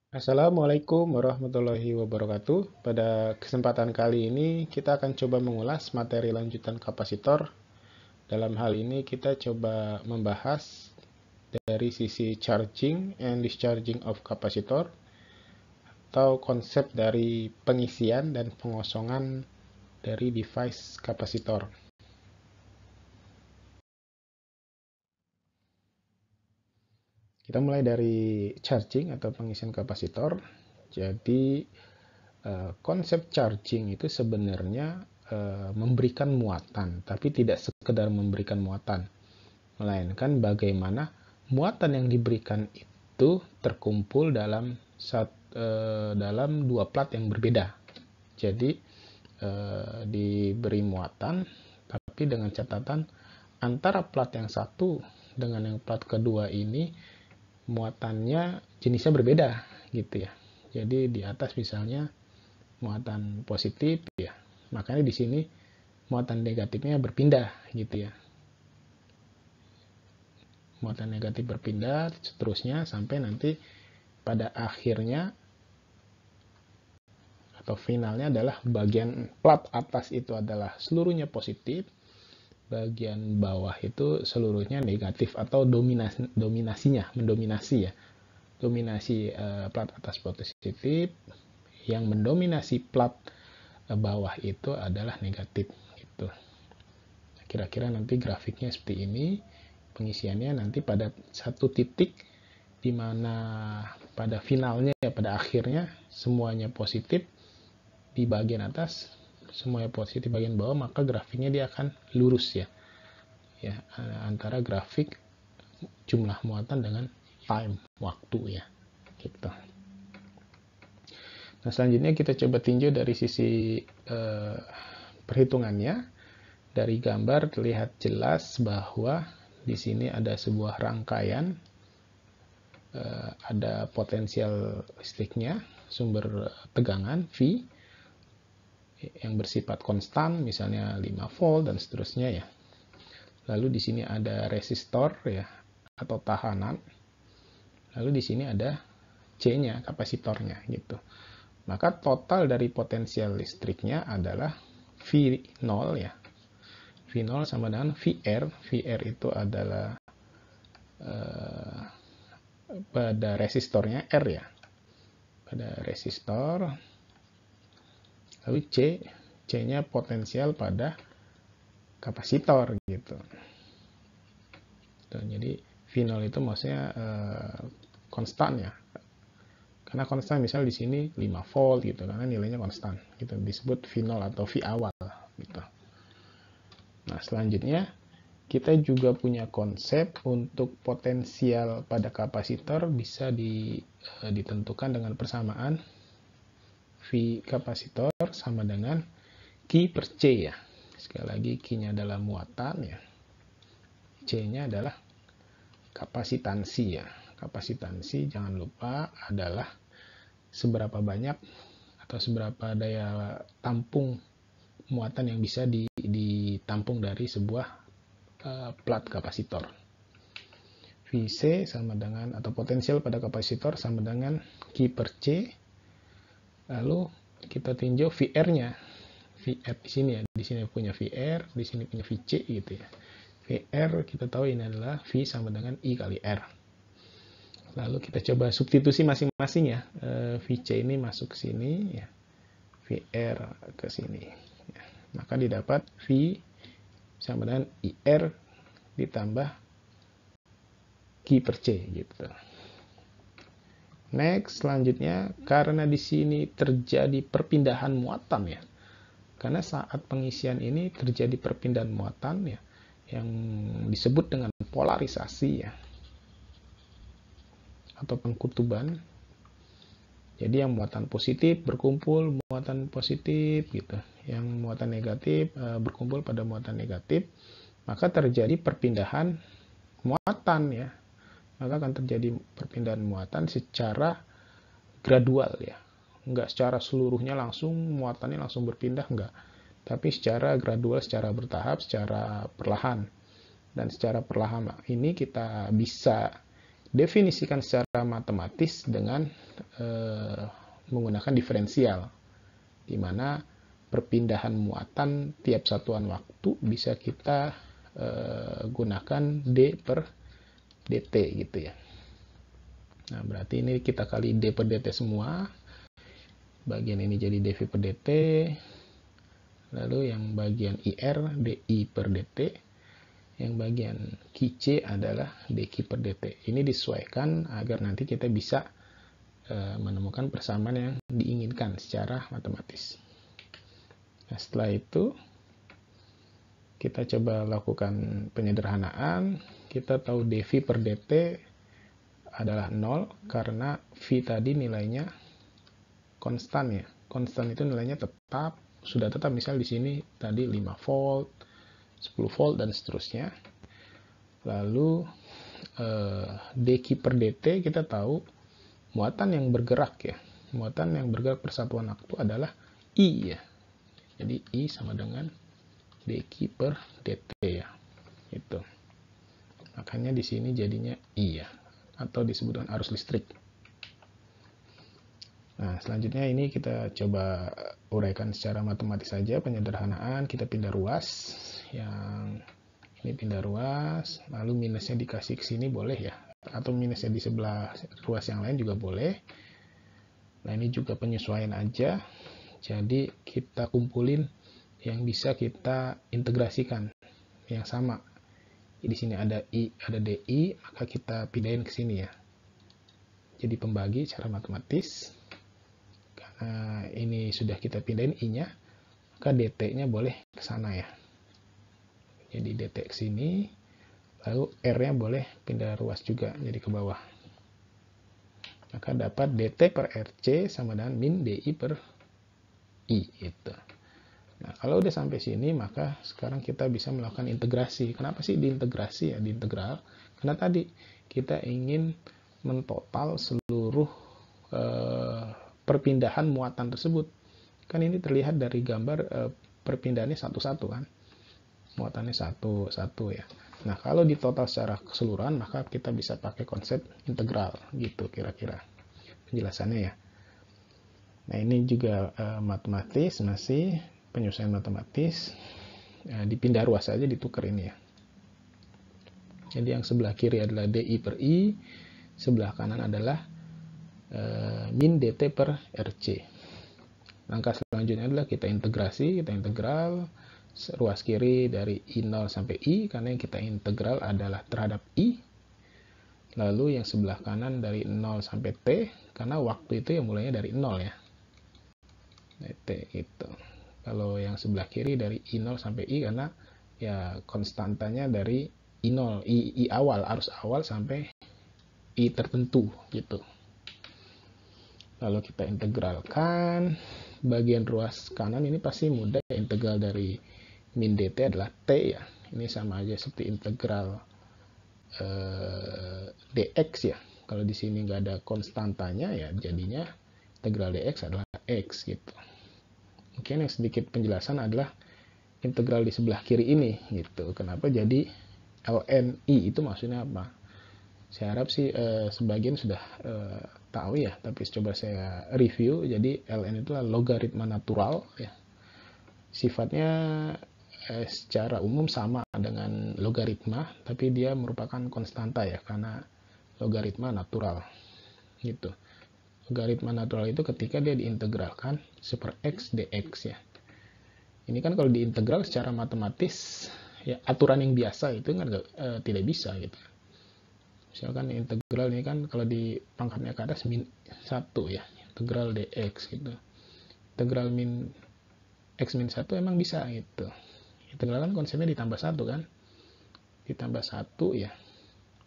Assalamualaikum warahmatullahi wabarakatuh. Pada kesempatan kali ini kita akan coba mengulas materi lanjutan kapasitor. Dalam hal ini kita coba membahas dari sisi charging and discharging of capacitor atau konsep dari pengisian dan pengosongan dari device kapasitor. Kita mulai dari charging atau pengisian kapasitor. Jadi konsep charging itu sebenarnya memberikan muatan, tapi tidak sekedar memberikan muatan, melainkan bagaimana muatan yang diberikan itu terkumpul dalam dua plat yang berbeda. Jadi diberi muatan, tapi dengan catatan antara plat yang satu dengan yang plat kedua ini muatannya jenisnya berbeda gitu ya. Jadi di atas misalnya muatan positif ya, makanya di sini muatan negatifnya berpindah gitu ya. Muatan negatif berpindah seterusnya sampai nanti pada akhirnya atau finalnya adalah bagian plat atas itu adalah seluruhnya positif, bagian bawah itu seluruhnya negatif atau mendominasi ya. Dominasi plat atas positif, yang mendominasi plat bawah itu adalah negatif gitu. Kira-kira nanti grafiknya seperti ini. Pengisiannya nanti pada satu titik di mana pada finalnya ya, pada akhirnya semuanya positif di bagian atas, semuanya positif bagian bawah, maka grafiknya dia akan lurus ya. Ya, antara grafik jumlah muatan dengan time waktu ya. Gitu. Nah, selanjutnya kita coba tinjau dari sisi perhitungannya. Dari gambar terlihat jelas bahwa di sini ada sebuah rangkaian, ada potensial listriknya, sumber tegangan V yang bersifat konstan, misalnya 5 volt dan seterusnya ya. Lalu di sini ada resistor ya atau tahanan. Lalu di sini ada C-nya, kapasitornya gitu. Maka total dari potensial listriknya adalah V0 ya. V0 sama dengan VR. VR itu adalah pada resistornya R ya. Pada resistor. Lalu C-nya potensial pada kapasitor gitu. Jadi V0 itu maksudnya konstan ya. Karena konstan misal di sini 5 volt gitu, karena nilainya konstan. Gitu disebut V0 atau V awal gitu. Nah, selanjutnya kita juga punya konsep untuk potensial pada kapasitor bisa ditentukan dengan persamaan V kapasitor sama dengan Q per C ya. Sekali lagi Q-nya adalah muatan ya. C-nya adalah kapasitansi ya. Kapasitansi jangan lupa adalah seberapa banyak atau seberapa daya tampung muatan yang bisa ditampung dari sebuah plat kapasitor. Vc sama dengan atau potensial pada kapasitor sama dengan Q per C. Lalu kita tinjau VR-nya. VR di sini ya, di sini punya VR, di sini punya Vc gitu ya. VR kita tahu ini adalah V sama dengan I kali R. Lalu kita coba substitusi masing-masing ya. Vc ini masuk ke sini ya. VR ke sini. Ya. Maka didapat V sama dengan IR ditambah Q per C gitu. Next, selanjutnya karena di sini terjadi perpindahan muatan ya. Karena saat pengisian ini terjadi perpindahan muatan ya yang disebut dengan polarisasi ya. Atau pengkutuban. Jadi yang muatan positif berkumpul muatan positif gitu. Yang muatan negatif berkumpul pada muatan negatif, maka terjadi perpindahan muatan ya. Maka akan terjadi perpindahan muatan secara gradual ya. Enggak secara seluruhnya langsung muatannya langsung berpindah, enggak. Tapi secara gradual, secara bertahap, secara perlahan. Dan secara perlahan ini kita bisa definisikan secara matematis dengan menggunakan diferensial, di mana perpindahan muatan tiap satuan waktu bisa kita gunakan d per dt gitu ya. Nah, berarti ini kita kali d per dt semua. Bagian ini jadi dv per dt. Lalu yang bagian ir di per dt. Yang bagian qc adalah dq per dt. Ini disesuaikan agar nanti kita bisa menemukan persamaan yang diinginkan secara matematis. Nah, setelah itu kita coba lakukan penyederhanaan. Kita tahu dv per dt adalah 0 karena v tadi nilainya konstan ya. Konstan itu nilainya tetap, sudah tetap, misal di sini tadi 5 volt, 10 volt dan seterusnya. Lalu dq per dt kita tahu muatan yang bergerak ya. Muatan yang bergerak persatuan waktu adalah I ya. Jadi I sama dengan dq per dt ya. Itu. Makanya di sini jadinya I ya, atau disebut dengan arus listrik. Nah, selanjutnya ini kita coba uraikan secara matematis saja, penyederhanaan. Kita pindah ruas. Yang ini pindah ruas, lalu minusnya dikasih ke sini boleh ya, atau minusnya di sebelah ruas yang lain juga boleh. Nah, ini juga penyesuaian aja. Jadi kita kumpulin yang bisa kita integrasikan yang sama. Di sini ada I, ada DI, maka kita pindahin ke sini ya. Jadi pembagi secara matematis. Karena ini sudah kita pindahin I-nya, maka DT-nya boleh ke sana ya. Jadi DT ke sini, lalu R-nya boleh pindah ruas juga, jadi ke bawah. Maka dapat DT per RC sama dengan min DI per I. Gitu. Nah, kalau udah sampai sini, maka sekarang kita bisa melakukan integrasi. Kenapa sih diintegrasi ya, diintegral? Karena tadi kita ingin mentotal seluruh perpindahan muatan tersebut. Kan ini terlihat dari gambar perpindahannya satu-satu kan. Muatannya satu-satu ya. Nah, kalau ditotal secara keseluruhan, maka kita bisa pakai konsep integral gitu kira-kira penjelasannya ya. Nah, ini juga matematis, masih penyesuaian matematis. Dipindah ruas saja, ditukar ini ya. Jadi yang sebelah kiri adalah DI per I, sebelah kanan adalah min DT per RC. Langkah selanjutnya adalah kita integrasi, kita integral ruas kiri dari I0 sampai I, karena yang kita integral adalah terhadap I. Lalu yang sebelah kanan dari 0 sampai T, karena waktu itu yang mulainya dari 0 ya. T itu. Kalau yang sebelah kiri dari I0 sampai I, karena ya konstantanya dari I0, I awal, arus awal sampai I tertentu gitu. Lalu kita integralkan. Bagian ruas kanan ini pasti mudah, integral dari min dt adalah t ya. Ini sama aja seperti integral dx ya. Kalau di sini nggak ada konstantanya ya, jadinya integral dx adalah x gitu. Mungkin yang sedikit penjelasan adalah integral di sebelah kiri ini gitu. Kenapa jadi ln i, itu maksudnya apa? Saya harap sih sebagian sudah tahu ya, tapi coba saya review. Jadi ln itu adalah logaritma natural ya. Sifatnya secara umum sama dengan logaritma, tapi dia merupakan konstanta ya, karena logaritma natural gitu. Logaritma natural itu ketika dia diintegralkan per x dx ya. Ini kan kalau diintegral secara matematis ya, aturan yang biasa itu kan tidak bisa gitu. Misalkan integral ini kan kalau di pangkatnya ke atas min 1 ya, integral dx gitu. Integral min x min 1 emang bisa gitu. Integral kan konsepnya ditambah 1 kan. Ditambah 1 ya.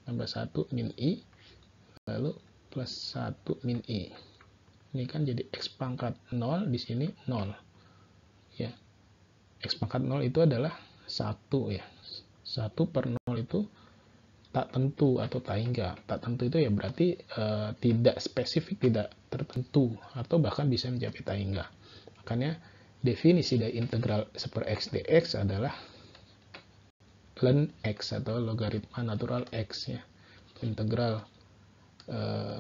Tambah 1 min i, lalu plus 1 min i. Ini kan jadi x pangkat 0, di sini 0. Ya. X pangkat 0 itu adalah 1 ya. 1 per 0 itu tak tentu atau tak hingga. Tak tentu itu ya berarti tidak spesifik, tidak tertentu, atau bahkan bisa mencapai tak hingga. Makanya definisi dari integral per x dx adalah ln x atau logaritma natural x ya. Integral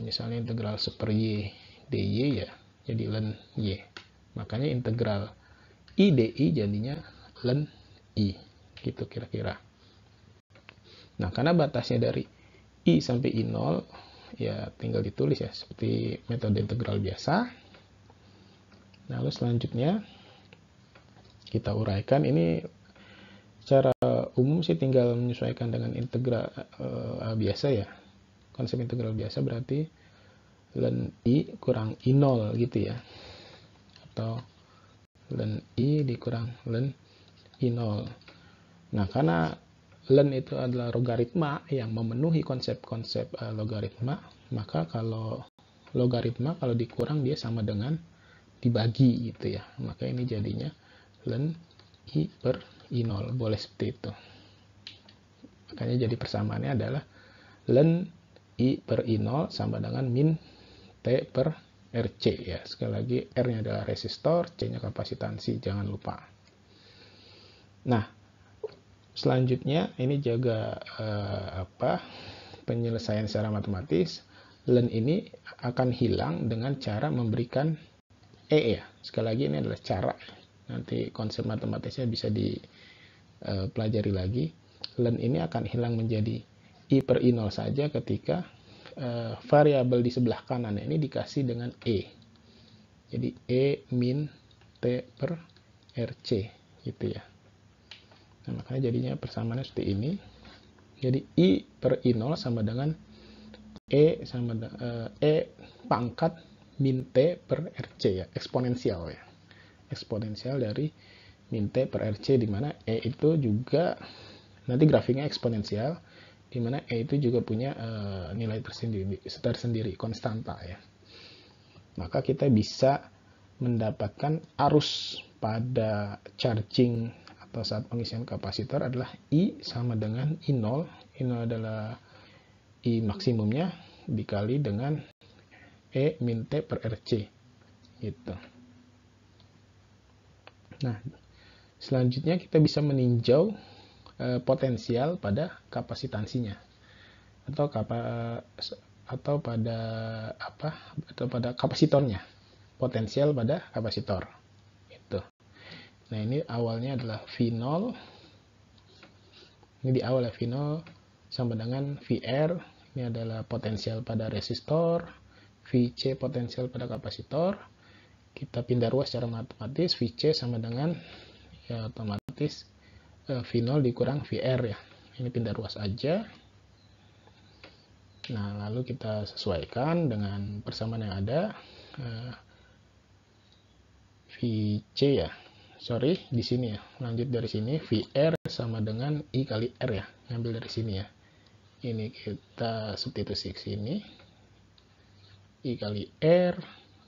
misalnya integral super Y dy ya jadi ln Y. Makanya integral I dy jadinya ln I. Gitu kira-kira. Nah, karena batasnya dari I sampai I0, ya tinggal ditulis ya, seperti metode integral biasa. Lalu selanjutnya, kita uraikan. Ini secara umum sih tinggal menyesuaikan dengan integral biasa ya. Konsep integral biasa berarti ln I kurang I0 gitu ya. Atau ln I dikurang ln I0. Nah, karena ln itu adalah logaritma yang memenuhi konsep-konsep logaritma, maka kalau logaritma kalau dikurang dia sama dengan dibagi gitu ya. Maka ini jadinya ln I per I0, boleh seperti itu. Makanya jadi persamaannya adalah ln I per I0 sama dengan min T per RC ya. Sekali lagi R-nya adalah resistor, C-nya kapasitansi, jangan lupa. Nah, selanjutnya ini juga penyelesaian secara matematis. Ln ini akan hilang dengan cara memberikan E ya. Sekali lagi ini adalah cara. Nanti konsep matematisnya bisa dipelajari lagi. Ln ini akan hilang menjadi I per I0 saja ketika variabel di sebelah kanan ini dikasih dengan E. Jadi E min T per RC gitu ya. Nah, makanya jadinya persamaannya seperti ini. Jadi I per I0 sama dengan E pangkat min T per RC ya, eksponensial ya. Eksponensial dari min T per RC, di mana E itu juga nanti grafiknya eksponensial, di mana E itu juga punya nilai tersendiri, konstanta ya. Maka kita bisa mendapatkan arus pada charging atau saat pengisian kapasitor adalah I sama dengan I0. I0 adalah I maksimumnya dikali dengan E min T per RC gitu. Nah, selanjutnya kita bisa meninjau potensial pada kapasitansinya atau pada kapasitornya. Potensial pada kapasitor. Nah, ini awalnya adalah V0. Ini di awal ya, V0 sama dengan VR. Ini adalah potensial pada resistor. VC potensial pada kapasitor. Kita pindah ruas secara matematis. VC sama dengan ya otomatis V0 dikurang VR ya. Ini pindah ruas aja. Nah, lalu kita sesuaikan dengan persamaan yang ada. VC ya. Di sini ya, lanjut dari sini, VR sama dengan I kali R ya, ngambil dari sini ya. Ini kita substitusi ke sini, I kali R.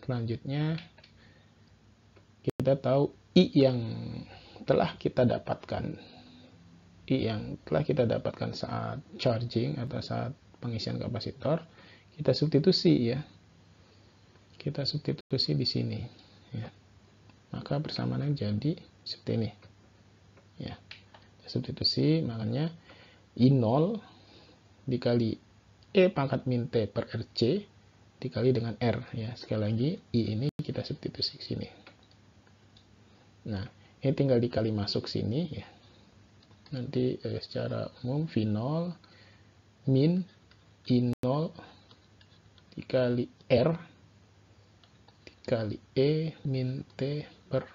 Selanjutnya kita tahu I yang telah kita dapatkan saat charging atau saat pengisian kapasitor, kita substitusi ya. Kita substitusi di sini ya. Maka persamaannya jadi seperti ini ya. Substitusi, makanya I0 dikali E pangkat min T per RC dikali dengan R ya. Sekali lagi I ini kita substitusi ke sini. Nah, ini tinggal dikali masuk sini ya. Nanti secara umum V0 min I0 dikali R dikali E min T per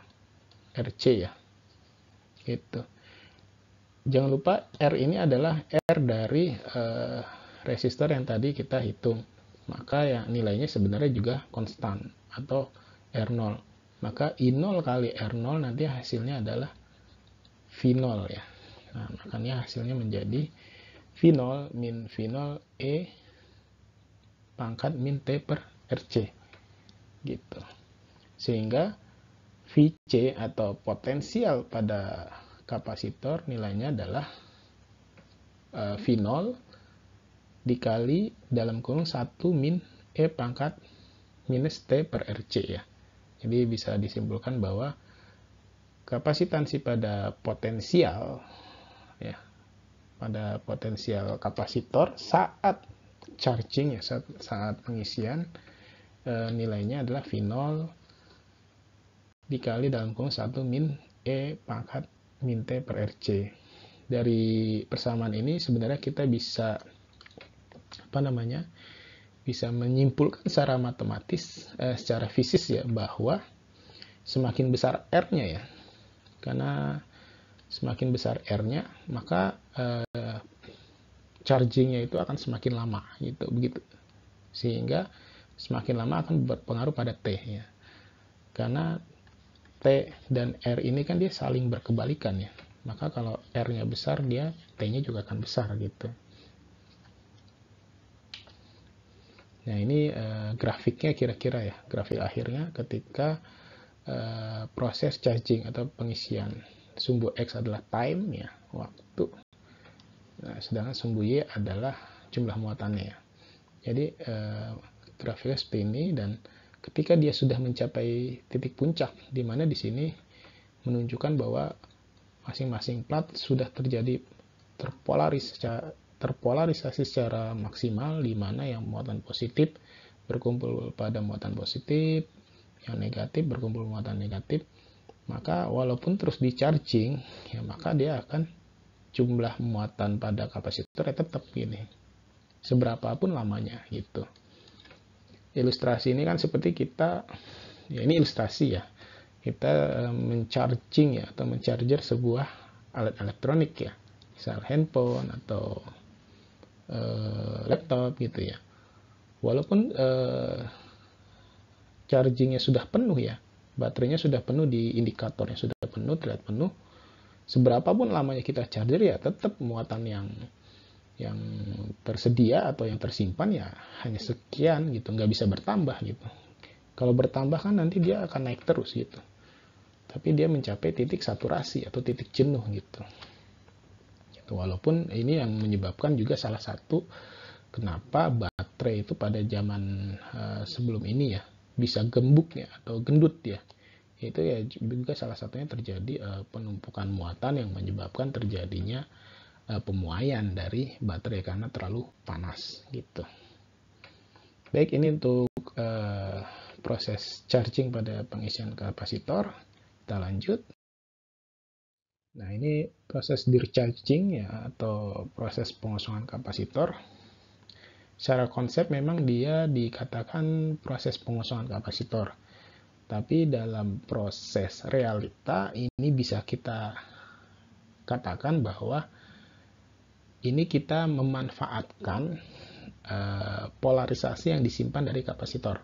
RC ya. Gitu. Jangan lupa R ini adalah R dari resistor yang tadi kita hitung. Maka ya nilainya sebenarnya juga konstan atau R0. Maka I0 kali R0 nanti hasilnya adalah V0 ya. Nah, makanya hasilnya menjadi V0 min V0 E pangkat min T per RC. Gitu. Sehingga VC atau potensial pada kapasitor nilainya adalah V0 dikali dalam kurung 1 min E pangkat minus T per RC ya. Jadi bisa disimpulkan bahwa kapasitansi pada potensial ya, pada potensial kapasitor saat charging ya, saat pengisian, nilainya adalah V0 dikali dalam kurung 1 min E pangkat min T per RC. Dari persamaan ini sebenarnya kita bisa bisa menyimpulkan secara matematis, secara fisis ya, bahwa semakin besar R-nya ya, karena semakin besar R-nya maka chargingnya itu akan semakin lama gitu, begitu, sehingga semakin lama akan berpengaruh pada T ya, karena T dan R ini kan dia saling berkebalikan ya, maka kalau R-nya besar dia T-nya juga akan besar gitu. Nah ini grafiknya kira-kira ya, grafik akhirnya ketika proses charging atau pengisian. Sumbu X adalah time ya, waktu. Nah, sedangkan sumbu Y adalah jumlah muatannya ya. Jadi grafiknya seperti ini, dan ketika dia sudah mencapai titik puncak, di mana di sini menunjukkan bahwa masing-masing plat sudah terjadi terpolarisasi secara maksimal, di mana yang muatan positif berkumpul pada muatan positif, yang negatif berkumpul muatan negatif, maka walaupun terus di charging ya, maka dia akan jumlah muatan pada kapasitor ya tetap gini, seberapapun lamanya gitu. Ilustrasi ini kan seperti kita, ya ini ilustrasi ya, kita mencharging ya, atau mencharger sebuah alat elektronik ya, misal handphone atau laptop gitu ya. Walaupun chargingnya sudah penuh ya, baterainya sudah penuh, di indikatornya sudah penuh, terlihat penuh, seberapapun lamanya kita charger ya tetap muatan yang tersedia atau yang tersimpan ya hanya sekian gitu, nggak bisa bertambah gitu. Kalau bertambah kan nanti dia akan naik terus gitu, tapi dia mencapai titik saturasi atau titik jenuh gitu. Walaupun ini yang menyebabkan juga salah satu kenapa baterai itu pada zaman sebelum ini ya bisa gembuk ya atau gendut ya, itu ya juga salah satunya terjadi penumpukan muatan yang menyebabkan terjadinya pemuaian dari baterai karena terlalu panas gitu. Baik, ini untuk proses charging pada pengisian kapasitor. Kita lanjut. Nah, ini proses decharging ya, atau proses pengosongan kapasitor. Secara konsep memang dia dikatakan proses pengosongan kapasitor. Tapi dalam proses realita ini bisa kita katakan bahwa ini kita memanfaatkan polarisasi yang disimpan dari kapasitor.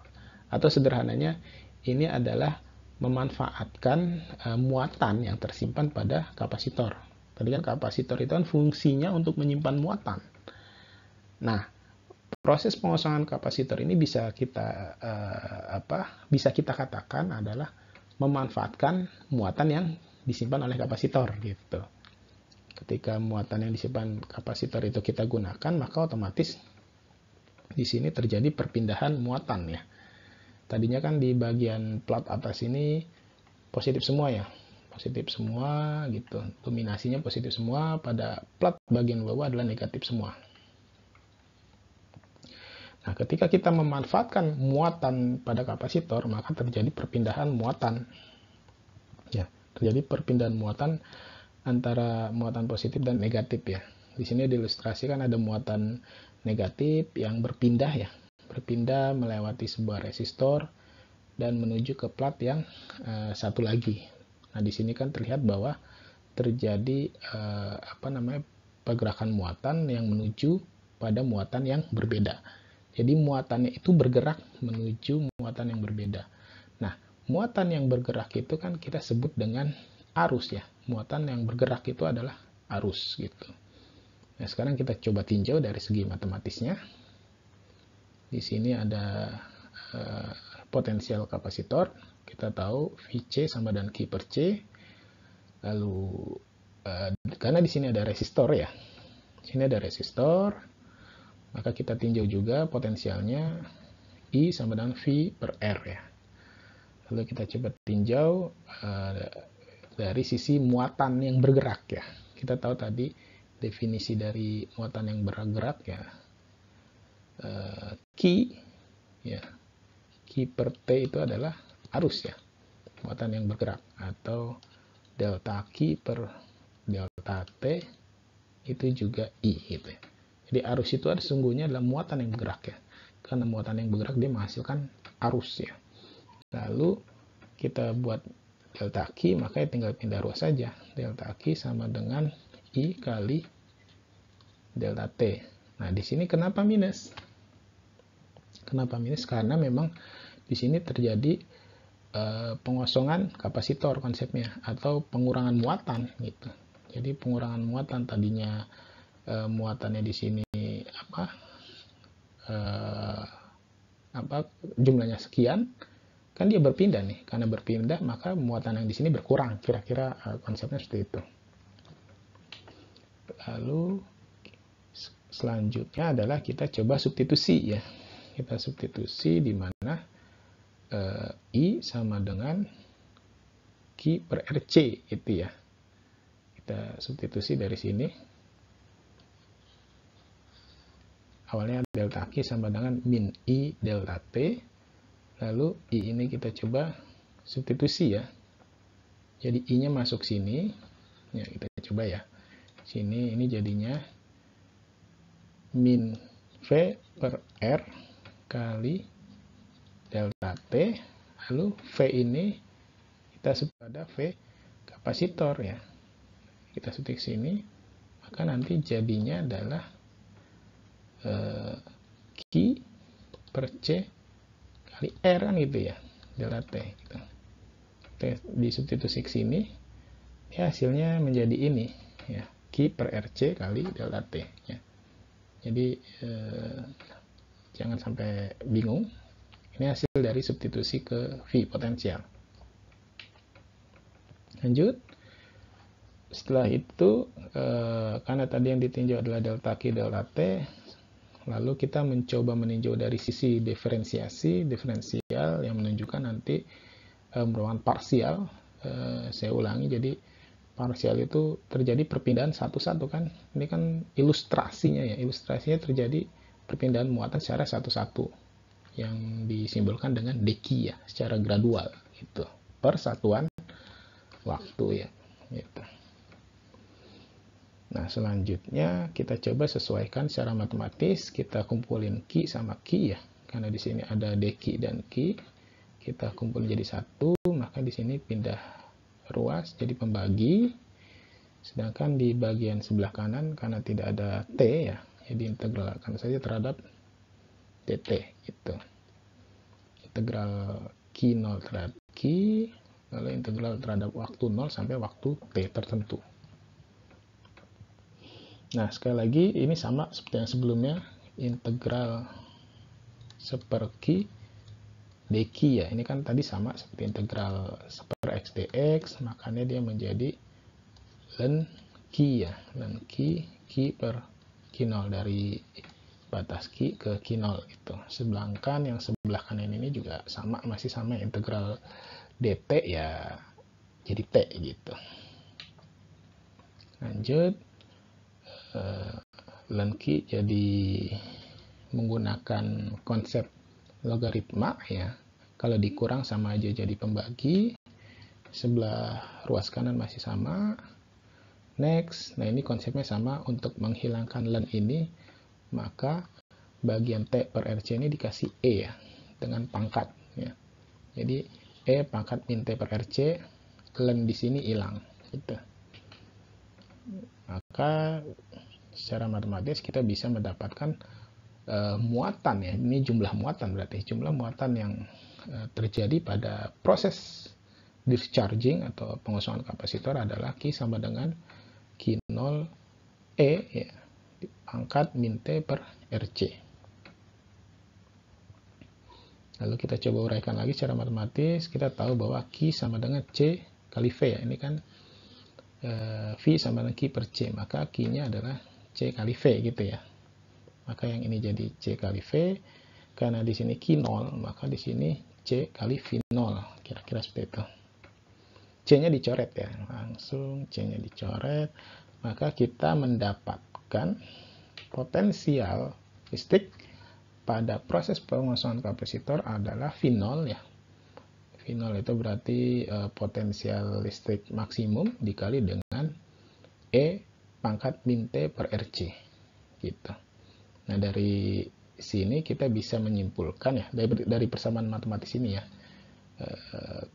Atau sederhananya ini adalah memanfaatkan muatan yang tersimpan pada kapasitor. Tadi kan kapasitor itu kan fungsinya untuk menyimpan muatan. Nah, proses pengosongan kapasitor ini bisa kita katakan adalah memanfaatkan muatan yang disimpan oleh kapasitor gitu. Ketika muatan yang disimpan kapasitor itu kita gunakan, maka otomatis di sini terjadi perpindahan muatan ya. Tadinya kan di bagian plat atas ini positif semua ya, positif semua gitu, dominasinya positif semua, pada plat bagian bawah adalah negatif semua. Nah, ketika kita memanfaatkan muatan pada kapasitor, maka terjadi perpindahan muatan ya, terjadi perpindahan muatan antara muatan positif dan negatif ya. Di sini diilustrasikan ada muatan negatif yang berpindah ya, berpindah melewati sebuah resistor dan menuju ke plat yang satu lagi. Nah, di sini kan terlihat bahwa terjadi pergerakan muatan yang menuju pada muatan yang berbeda. Jadi muatannya itu bergerak menuju muatan yang berbeda. Nah, muatan yang bergerak itu kan kita sebut dengan arus ya. Muatan yang bergerak itu adalah arus gitu. Nah, sekarang kita coba tinjau dari segi matematisnya. Di sini ada potensial kapasitor. Kita tahu VC sama dengan Q per C. Lalu karena di sini ada resistor ya. Di sini ada resistor, maka kita tinjau juga potensialnya I sama dengan V per R ya. Lalu kita coba tinjau dari sisi muatan yang bergerak ya. Kita tahu tadi definisi dari muatan yang bergerak ya, Q ya, Q per T itu adalah arus ya, muatan yang bergerak, atau delta Q per delta T itu juga I gitu ya. Jadi arus itu sesungguhnya adalah muatan yang bergerak ya, karena muatan yang bergerak dia menghasilkan arus ya. Lalu kita buat delta Q, makanya tinggal pindah ruas saja. Delta Q sama dengan I kali delta T. Nah, di sini kenapa minus? Kenapa minus? Karena memang di sini terjadi pengosongan kapasitor konsepnya, atau pengurangan muatan gitu. Jadi pengurangan muatan, tadinya muatannya di sini jumlahnya sekian, kan dia berpindah nih. Karena berpindah maka muatan yang di sini berkurang. Kira-kira konsepnya seperti itu. Lalu selanjutnya adalah kita coba substitusi ya. Kita substitusi di mana I sama dengan Q per RC itu ya. Kita substitusi dari sini. Awalnya delta Q sama dengan min I delta T. Lalu I ini kita coba substitusi ya. Jadi I-nya masuk sini. Ya, kita coba ya. Sini ini jadinya min V per R kali delta T. Lalu V ini kita sebut pada V kapasitor ya. Kita substitusi sini. Maka nanti jadinya adalah Q per C kali R kan gitu ya, delta T gitu. Di substitusi ke sini ya, hasilnya menjadi ini ya, Q per RC kali delta T ya. Jadi jangan sampai bingung, ini hasil dari substitusi ke V potensial. Lanjut, setelah itu karena tadi yang ditinjau adalah delta Q delta T, lalu kita mencoba meninjau dari sisi diferensial yang menunjukkan nanti merupakan parsial. Saya ulangi, jadi parsial itu terjadi perpindahan satu-satu kan. Ini kan ilustrasinya ya. Ilustrasinya terjadi perpindahan muatan secara satu-satu yang disimbolkan dengan deki ya, secara gradual gitu, per satuan waktu ya. Gitu. Nah, selanjutnya kita coba sesuaikan secara matematis. Kita kumpulin Q sama Q ya. Karena di sini ada deki dan Q. Kita kumpul jadi satu, maka di sini pindah ruas jadi pembagi. Sedangkan di bagian sebelah kanan karena tidak ada T ya, jadi integralkan saja terhadap dt itu. Integral Q0 terhadap Q, lalu integral terhadap waktu 0 sampai waktu T tertentu. Nah, sekali lagi ini sama seperti yang sebelumnya, integral seper Q dq ya. Ini kan tadi sama seperti integral seper x dx, makanya dia menjadi ln Q ya, ln Q per Q0, dari batas Q ke Q0 itu. Sedangkan yang sebelah kanan ini juga sama, masih sama, integral dt ya jadi T gitu. Lanjut, ln Q jadi menggunakan konsep logaritma ya. Kalau dikurang sama aja jadi pembagi. Sebelah ruas kanan masih sama. Next, nah ini konsepnya sama, untuk menghilangkan ln ini, maka bagian T per RC ini dikasih E ya, dengan pangkat ya. Jadi E pangkat min T per RC, ln di sini hilang gitu. Maka secara matematis kita bisa mendapatkan muatan ya. Ini jumlah muatan, berarti jumlah muatan yang terjadi pada proses discharging atau pengosongan kapasitor adalah Q sama dengan Q0 E ya, pangkat min T per RC. Lalu kita coba uraikan lagi secara matematis. Kita tahu bahwa Q sama dengan C kali V ya. Ini kan V sama dengan Q per C, maka Q-nya adalah C kali V gitu ya. Maka yang ini jadi C kali V, karena di sini Q0, maka di sini C kali V0, kira-kira seperti itu. C-nya dicoret ya, langsung C-nya dicoret, maka kita mendapatkan potensial listrik pada proses pengosongan kapasitor adalah V0 ya. V0 itu berarti potensial listrik maksimum dikali dengan E pangkat min T per RC gitu. Nah, dari sini kita bisa menyimpulkan ya, dari persamaan matematis ini ya,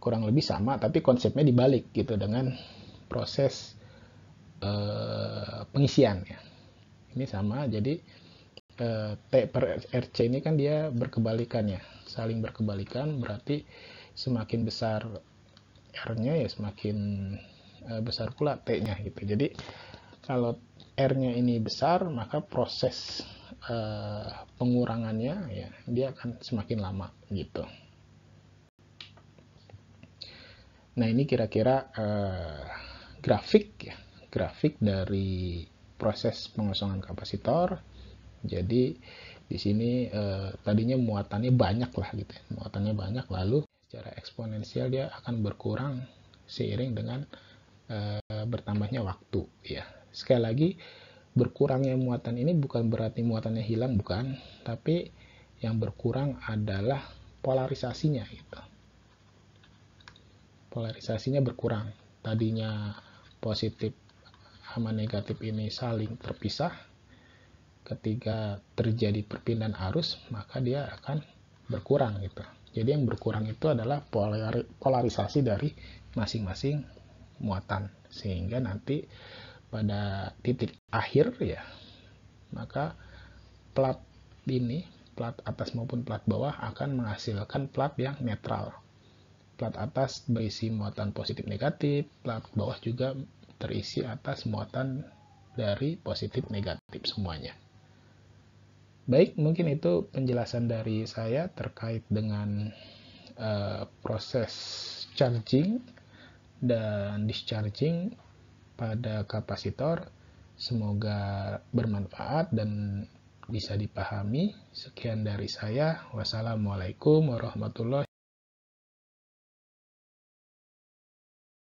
kurang lebih sama, tapi konsepnya dibalik gitu dengan proses pengisian ya. Ini sama, jadi T per RC ini kan dia berkebalikan ya, saling berkebalikan, berarti semakin besar R-nya ya semakin besar pula T-nya gitu. Jadi kalau R-nya ini besar, maka proses pengurangannya ya dia akan semakin lama gitu. Nah, ini kira-kira grafik ya, grafik dari proses pengosongan kapasitor. Jadi di sini tadinya muatannya banyak lah gitu ya. Muatannya banyak, lalu secara eksponensial dia akan berkurang seiring dengan bertambahnya waktu ya. Sekali lagi, berkurangnya muatan ini bukan berarti muatannya hilang, bukan, tapi yang berkurang adalah polarisasinya gitu. Polarisasinya berkurang. Tadinya positif sama negatif ini saling terpisah, ketika terjadi perpindahan arus maka dia akan berkurang gitu. Jadi yang berkurang itu adalah polarisasi dari masing-masing muatan, sehingga nanti pada titik akhir ya, maka plat ini, plat atas maupun plat bawah akan menghasilkan plat yang netral. Plat atas berisi muatan positif negatif, plat bawah juga terisi atas muatan dari positif negatif semuanya. Baik, mungkin itu penjelasan dari saya terkait dengan proses charging dan discharging pada kapasitor. Semoga bermanfaat dan bisa dipahami. Sekian dari saya. Wassalamualaikum warahmatullahi wabarakatuh.